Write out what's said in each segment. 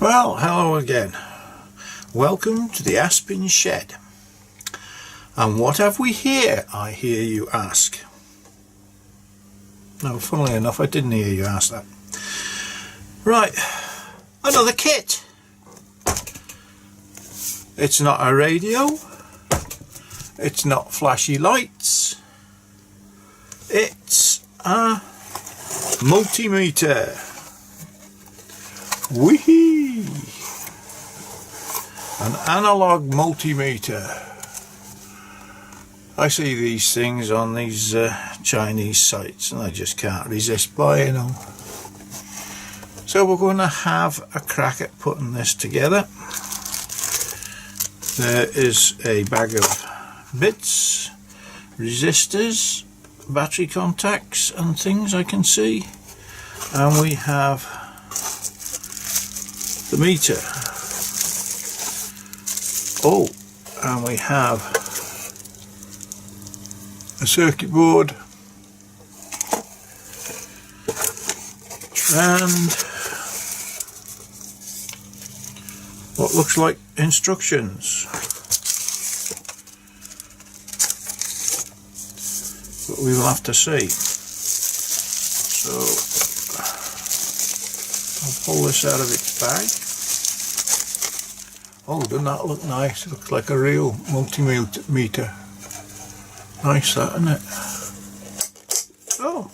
Well, hello again. Welcome to the Aspen Shed. And what have we here, I hear you ask? No, funnily enough, I didn't hear you ask that. Right, another kit. It's not a radio. It's not flashy lights. It's a multimeter. Whee! An analog multimeter. I see these things on these Chinese sites and I just can't resist buying them. So we're going to have a crack at putting this together. There is a bag of bits, resistors, battery contacts and things I can see, and we have the meter. Oh, and we have a circuit board and what looks like instructions, but we will have to see. So I'll pull this out of its bag. Oh, doesn't that look nice? It looks like a real multimeter. Nice, that, isn't it? Oh,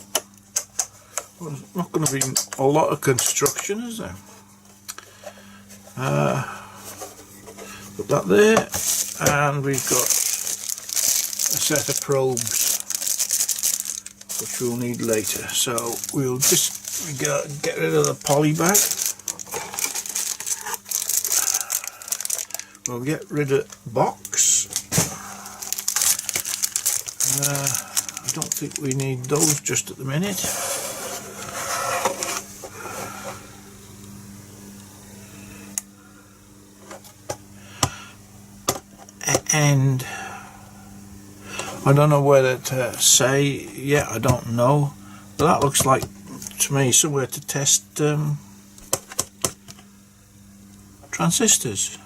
well, there's not going to be a lot of construction, is there? Put that there, and we've got a set of probes which we'll need later. So we'll just get rid of the poly bag. We'll get rid of the box. I don't think we need those just at the minute. And I don't know whether to say, yeah, I don't know, but that looks like to me somewhere to test transistors.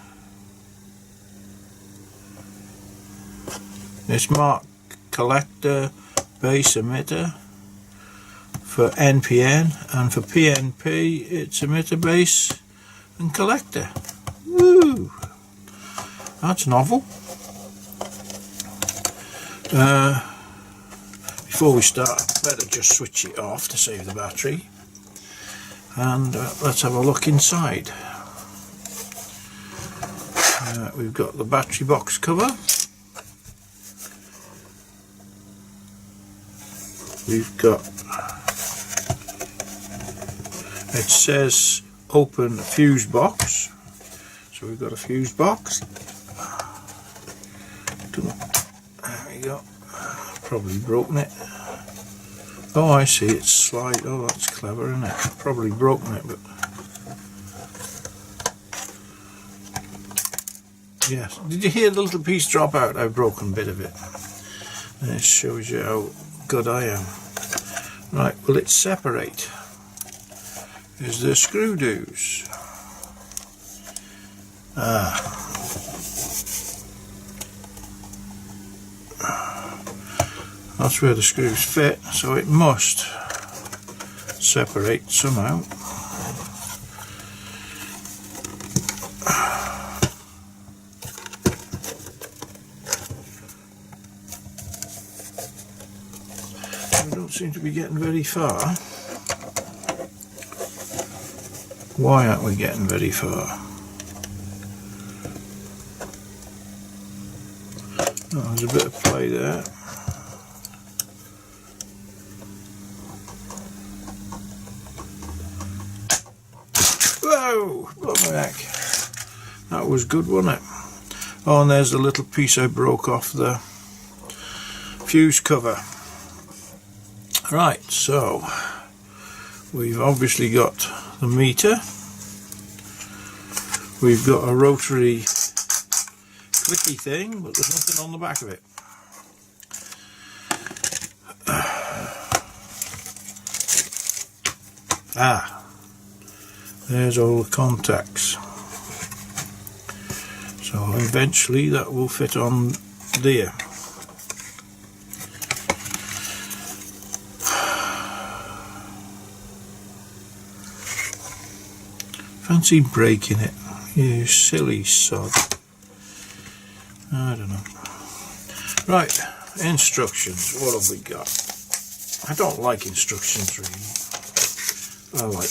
It's marked collector, base, emitter for NPN, and for PNP it's emitter, base and collector. Woo! That's novel. Before we start, better just switch it off to save the battery, and let's have a look inside. We've got the battery box cover. We've got, it says open fuse box, so we've got a fuse box. There we go. Probably broken it. Oh, I see, it's slide. Oh, that's clever, isn't it? Probably broken it, but yes. Did you hear the little piece drop out? I've broken a bit of it. This shows you how good I am. Right, will it separate? Is there screw doos? That's where the screws fit, so it must separate somehow. We don't seem to be getting very far. Why aren't we getting very far? Oh, there's a bit of play there. Whoa! Blow my neck. That was good, wasn't it? Oh, and there's the little piece I broke off the fuse cover. Right, so we've obviously got the meter. We've got a rotary clicky thing, but there's nothing on the back of it. There's all the contacts. So eventually that will fit on there. Fancy breaking it, you silly sod. I don't know. Right, instructions. What have we got? I don't like instructions really. I like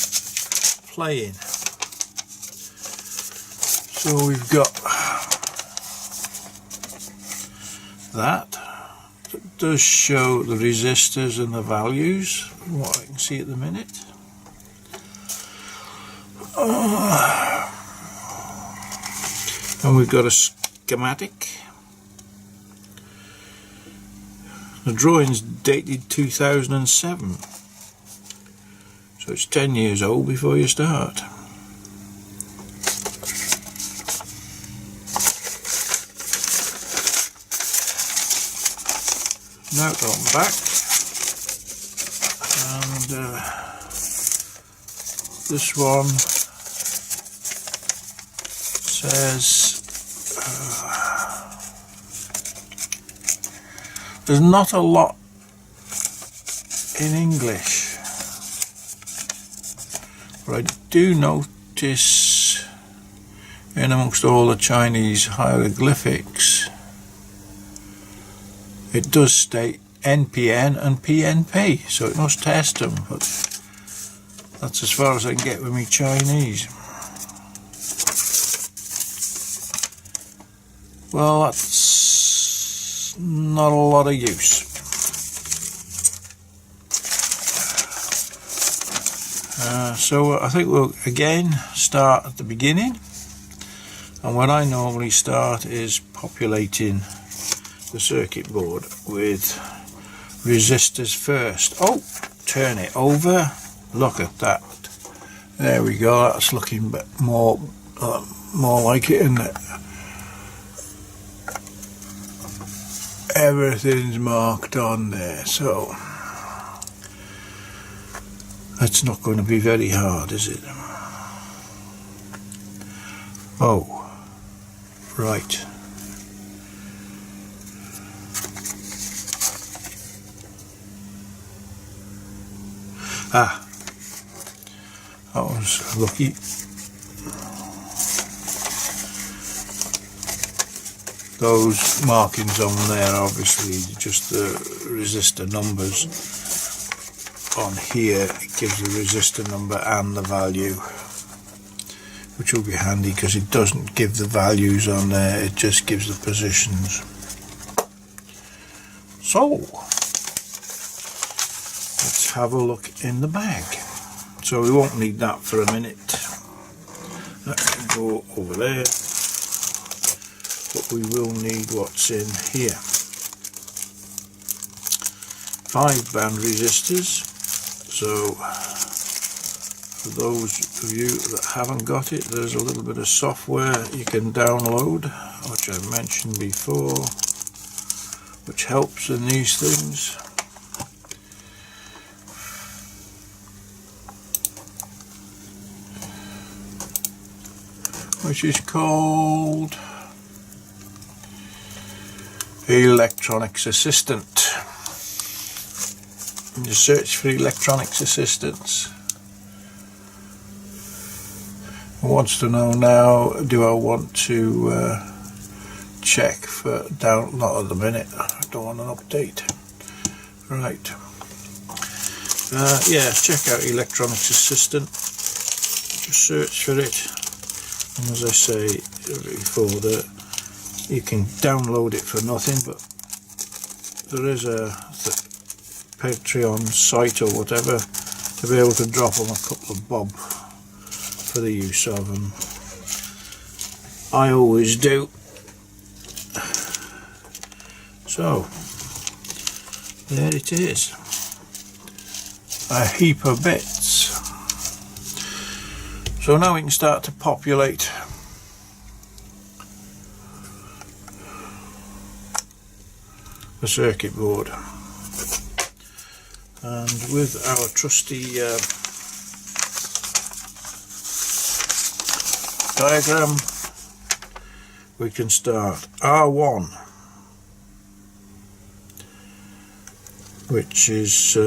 playing. So we've got that. It does show the resistors and the values, from what I can see at the minute. And we've got a schematic. The drawing's dated 2007, so it's 10 years old before you start. Note on the back, and this one says there's not a lot in English, but I do notice in amongst all the Chinese hieroglyphics it does state NPN and PNP, so it must test them, but that's as far as I can get with me Chinese. Well, that's not a lot of use. So I think we'll again start at the beginning, and what I normally start is populating the circuit board with resistors first. Oh, turn it over, look at that. There we go, that's looking a bit more like it, isn't it? Everything's marked on there, so that's not going to be very hard, is it? Oh, right. Ah, that was lucky. Those markings on there are obviously just the resistor numbers. On here it gives the resistor number and the value, which will be handy because it doesn't give the values on there, it just gives the positions. So let's have a look in the bag. So we won't need that for a minute. That can go over there. But we will need what's in here. 5-band resistors. So for those of you that haven't got it, there's a little bit of software you can download, which I mentioned before, which helps in these things. Which is called Electronics Assistant. And you search for Electronics Assistance. It wants to know now, do I want to check for down, not at the minute, I don't want an update. Right. Yeah, check out Electronics Assistant. Just search for it. And as I say before, you can download it for nothing, but there is a Patreon site or whatever to be able to drop them a couple of bob for the use of them. I always do. So there it is, a heap of bits. So now we can start to populate the circuit board, and with our trusty diagram, we can start R1, which is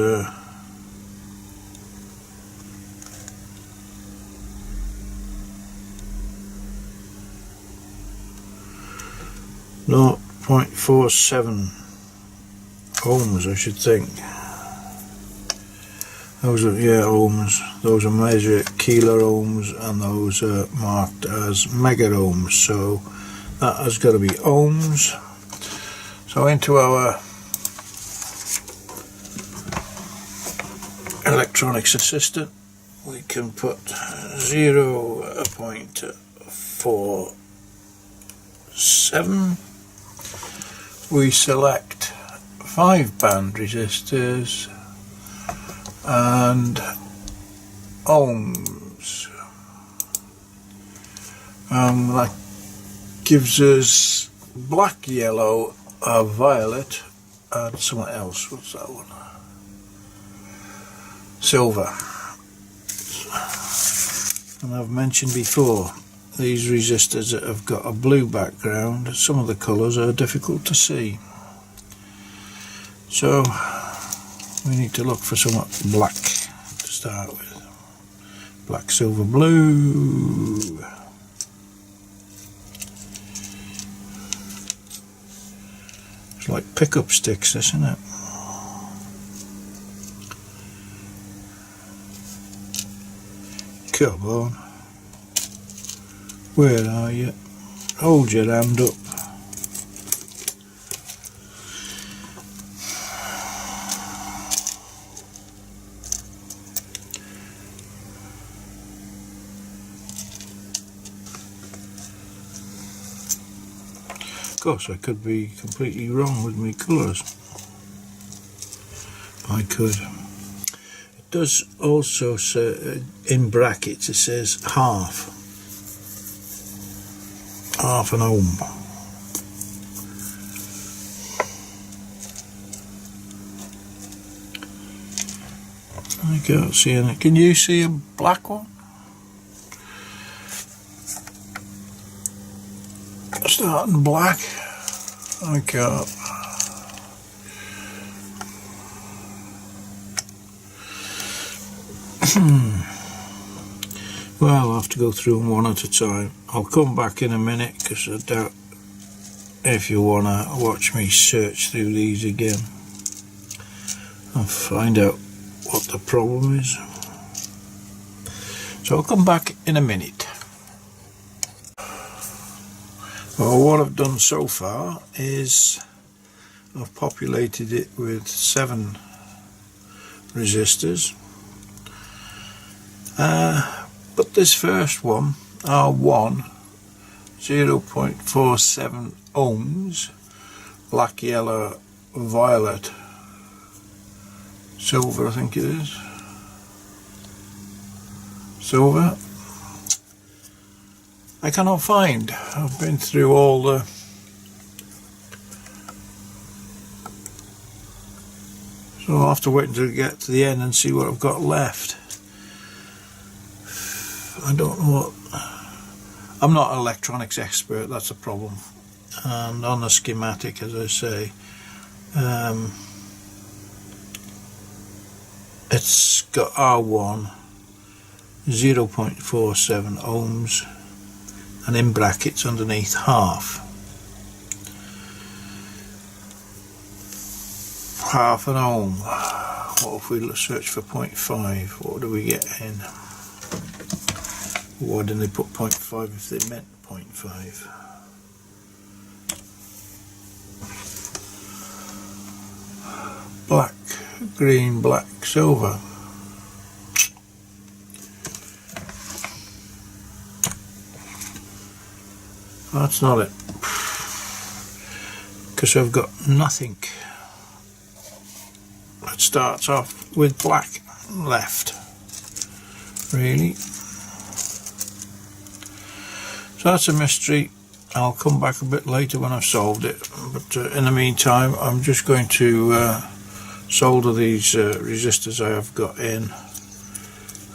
0.47 ohms, I should think. Those are, yeah, ohms. Those are measured kilo ohms, and those are marked as mega ohms. So that has got to be ohms. So into our electronics assistant, we can put 0.47. We select 5 band resistors and ohms. That gives us black, yellow, violet, and something else. What's that one? Silver. And I've mentioned before, these resistors that have got a blue background, some of the colours are difficult to see. So we need to look for somewhat black to start with. Black, silver, blue. It's like pickup sticks, isn't it? Come on. Where are you? Hold your hand up. Of course, I could be completely wrong with my colours. I could. It does also say, in brackets, it says half an ohm. I can't see any. Can you see a black one? Starting black. I can't. Well, I'll have to go through them one at a time. I'll come back in a minute, because I doubt if you want to watch me search through these again and find out what the problem is. So I'll come back in a minute. Well, what I've done so far is I've populated it with 7 resistors. But this first one, R1, 0.47 ohms, black, yellow, violet, silver, I think it is. Silver. I cannot find. I've been through all the so I'll have to wait until I get to the end and see what I've got left. I don't know what. I'm not an electronics expert, that's a problem. And on the schematic, as I say, it's got R1, 0.47 ohms, and in brackets underneath half an ohm. What if we search for 0.5? What do we get in? Why didn't they put 0.5 if they meant 0.5? Black, green, black, silver. That's not it, because I've got nothing that starts off with black left, really. So that's a mystery. I'll come back a bit later when I've solved it, but in the meantime I'm just going to solder these resistors I have got in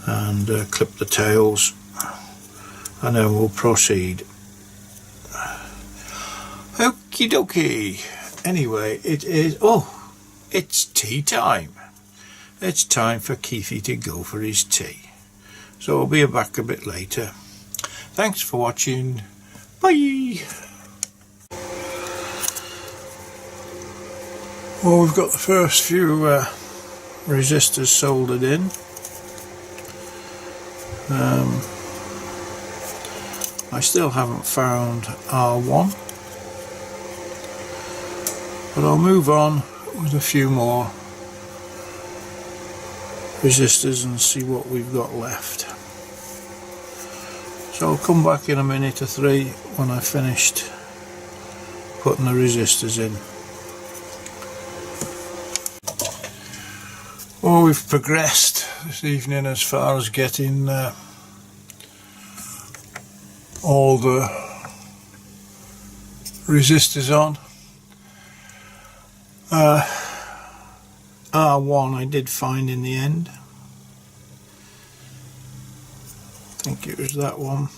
and clip the tails. and then we'll proceed. Okie dokie. Anyway, it's tea time. It's time for Keithy to go for his tea. So I'll be back a bit later. Thanks for watching. Bye. Well, we've got the first few resistors soldered in. I still haven't found R1, but I'll move on with a few more resistors and see what we've got left. So I'll come back in a minute or three when I've finished putting the resistors in. Well, we've progressed this evening as far as getting all the resistors on. R1 I did find in the end. I think it was that one.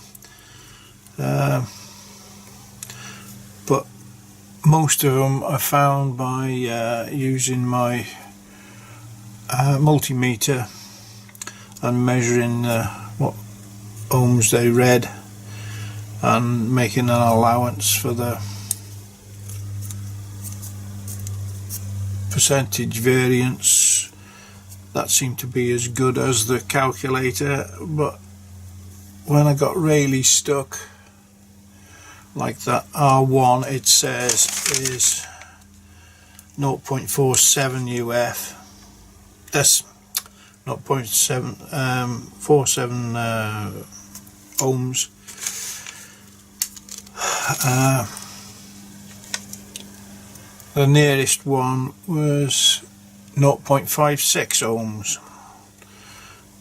But most of them I found by using my multimeter and measuring what ohms they read and making an allowance for the percentage variance. That seemed to be as good as the calculator, but when I got really stuck, like that R1 it says is 0.47 UF. That's 0.47 ohms. The nearest one was 0.56 ohms.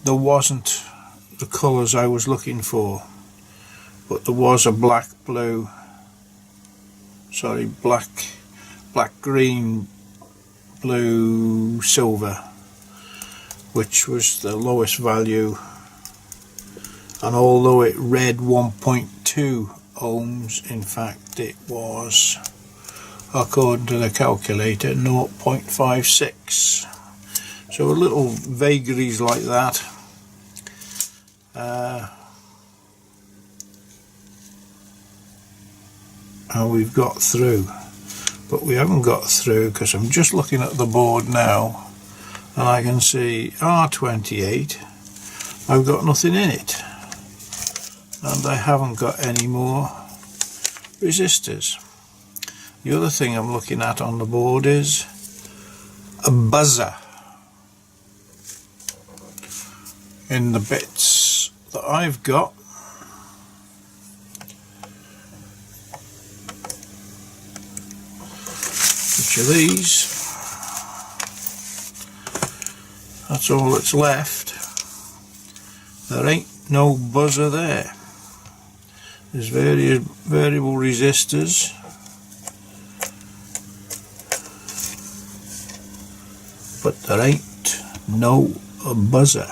There wasn't the colours I was looking for, but there was a black green blue silver, which was the lowest value, and although it read 1.2 ohms, in fact it was, according to the calculator, 0.56. So little vagaries like that. And we've got through, but we haven't got through because I'm just looking at the board now and I can see R28, I've got nothing in it, and I haven't got any more resistors. The other thing I'm looking at on the board is a buzzer in the bits that I've got. Which are these? That's all that's left. There ain't no buzzer there. There's various variable resistors. But there ain't no buzzer.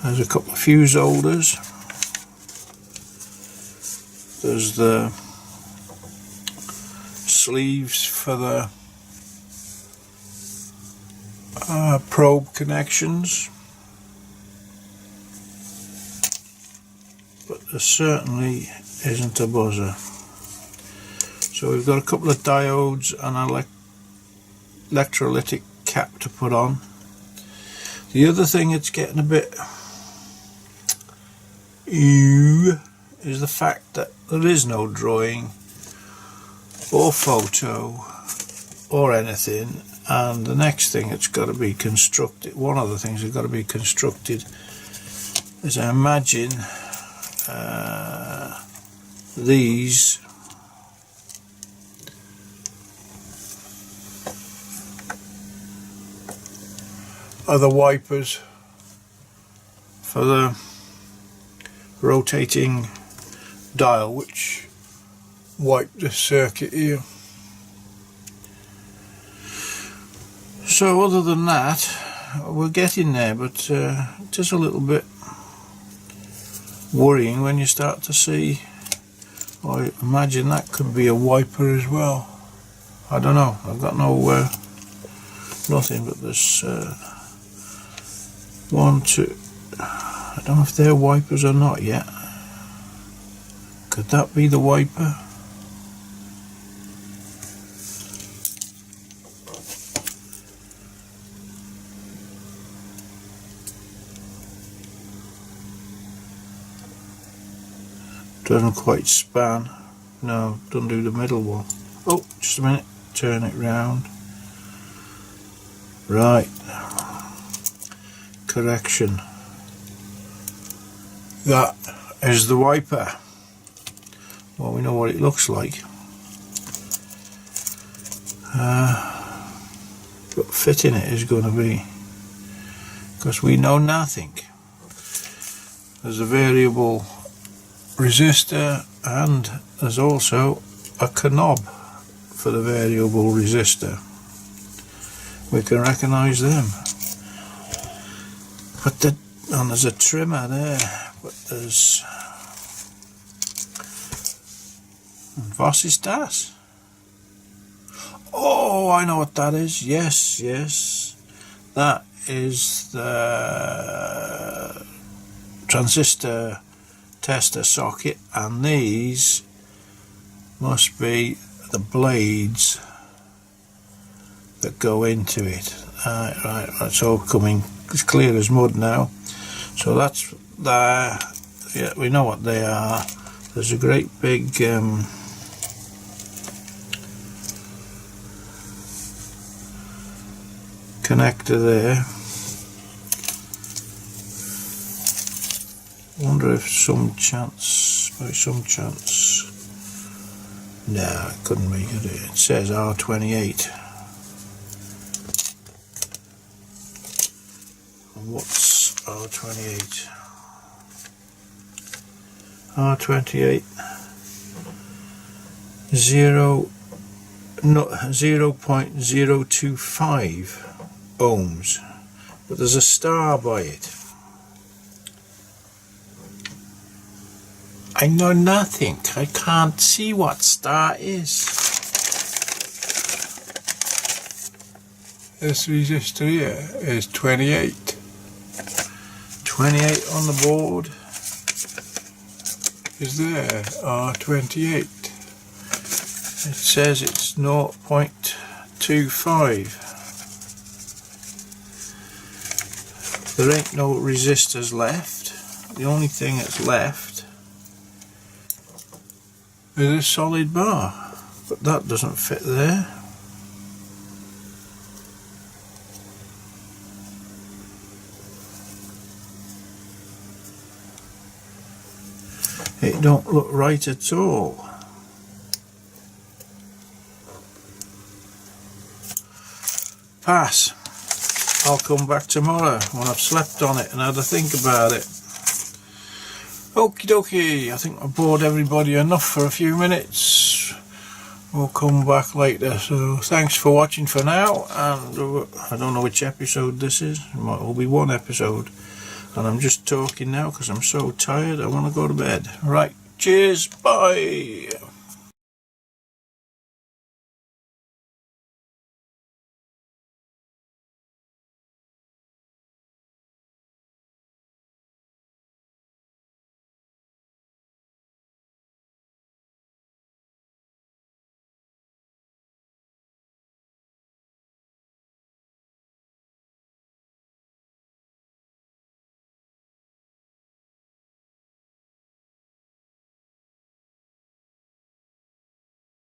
There's a couple of fuse holders. There's the sleeves for the probe connections, but there certainly isn't a buzzer. So we've got a couple of diodes and an electrolytic cap to put on. The other thing that's getting a bit is the fact that there is no drawing or photo or anything, and the next thing that's got to be constructed, one of the things that's got to be constructed is, I imagine, these are the wipers for the rotating dial which wipe the circuit here. So other than that, we're getting there, but just a little bit worrying when you start to see, I imagine that could be a wiper as well. I don't know, I've got no nothing, but there's one, two, I don't know if they're wipers or not yet. Could that be the wiper? Doesn't quite span. No, doesn't do the middle one. Oh, just a minute. Turn it round. Right. Correction. That is the wiper. Well, we know what it looks like. But fitting it is going to be, because we know nothing. There's a variable resistor, and there's also a knob for the variable resistor. We can recognize them, but and there's a trimmer there, but there's was ist das? Oh, I know what that is. Yes, yes, that is the transistor tester socket, and these must be the blades that go into it. Right, it's all coming, it's clear as mud now. So that's there. Yeah, we know what they are. There's a great big connector there. Wonder if by some chance, no, it couldn't be, could it? It says R28. And what's R28? R28 0.025 ohms, but there's a star by it. I know nothing. I can't see what star is. This resistor here is 28. 28 on the board is there, R28. It says it's 0.25. There ain't no resistors left. The only thing that's left is a solid bar, but that doesn't fit there. It don't look right at all. Pass. I'll come back tomorrow when I've slept on it and had to think about it. Okie dokie, I think I bored everybody enough for a few minutes. We'll come back later, so thanks for watching for now, and I don't know which episode this is. It might all be one episode, and I'm just talking now because I'm so tired I want to go to bed. Right, cheers, bye.